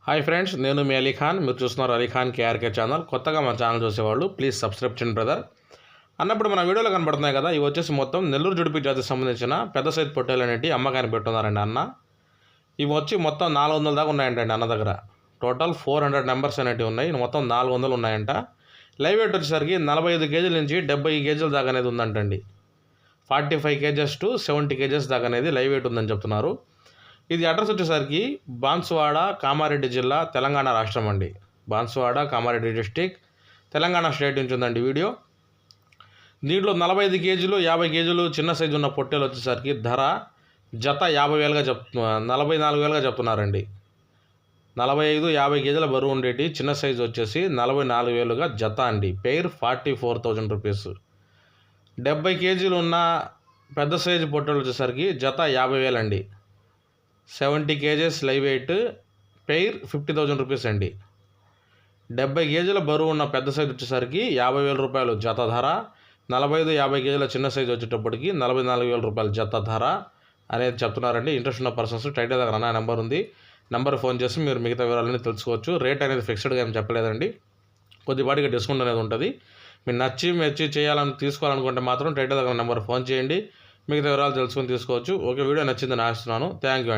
Hi friends, నేను మీ అలీఖాన్. మీరు చూస్తున్నారు అలీఖాన్ కేఆర్కే ఛానల్. కొత్తగా మన ఛానల్ చూసేవాళ్ళు ప్లీజ్ సబ్స్క్రైబ్ చేయండి బ్రదర్. అన్నప్పుడు మన వీడియోలో కనబడుతున్నాయి కదా, ఇవి వచ్చేసి మొత్తం నెల్లూరు జుడిపి జాతికి సంబంధించిన పెద్ద సైజు పొట్టేలు అనేవి అమ్మకానికి పెట్టున్నారండి అన్న. ఇవి వచ్చి మొత్తం 400 దాకా ఉన్నాయంటండి అన్న దగ్గర. టోటల్ 400 నెంబర్స్ అనేవి ఉన్నాయి. మొత్తం 400 ఉన్నాయంట. లైవ్ వెయిట్ వచ్చేసరికి 45 కేజీల నుంచి 70 కేజీల దాకా అనేది ఉందంటండి. 45 కేజెస్ టు 70 కేజెస్ దాకా అనేది లైవ్ వెయిట్ ఉందని చెప్తున్నారు. ఇది అడ్రస్ వచ్చేసరికి బాన్సువాడ, కామారెడ్డి జిల్లా, తెలంగాణ రాష్ట్రం అండి. బాన్సువాడ, కామారెడ్డి డిస్టిక్, తెలంగాణ స్టేట్ నుంచి ఉందండి వీడియో. దీంట్లో 45 కేజీలు 50 కేజీలు చిన్న సైజు ఉన్న పొట్టేలు వచ్చేసరికి ధర జత 50,000గా 44,000గా చెప్తున్నారండి. 45-50 కేజీల బరువు ఉండేటి చిన్న సైజు వచ్చేసి 44,000గా జత అండి. Pair 44,000 rupees. 70 కేజీలు ఉన్న పెద్ద సైజు పొట్టేలు వచ్చేసరికి జత 50,000 అండి. 70 kgs live weight, pair 50,000 rupees అండి. 70 కేజీల బరువు ఉన్న పెద్ద సైజు వచ్చేసరికి 50,000 రూపాయలు జత ధర. 45-50 కేజీల చిన్న సైజు వచ్చేటప్పటికి 44,000 రూపాయలు జత ధర అనేది చెప్తున్నారండి. ఇంట్రెస్ట్ ఉన్న పర్సన్స్ టైటిల్ దగ్గర నా నెంబర్ ఉంది, నెంబర్ ఫోన్ చేసి మీరు మిగతా వివరాలన్నీ తెలుసుకోవచ్చు. రేట్ అనేది ఫిక్స్డ్గా ఏం చెప్పలేదండి, కొద్దిపాటిగా డిస్కౌంట్ అనేది ఉంటుంది. మీరు నచ్చి చేయాలని తీసుకోవాలనుకుంటే మాత్రం టైటిల్ దగ్గర నెంబర్ ఫోన్ చేయండి, మిగతా వివరాలు తెలుసుకొని తీసుకోవచ్చు. ఓకే, వీడియో నచ్చిందని ఆశిస్తున్నాను. Thank you.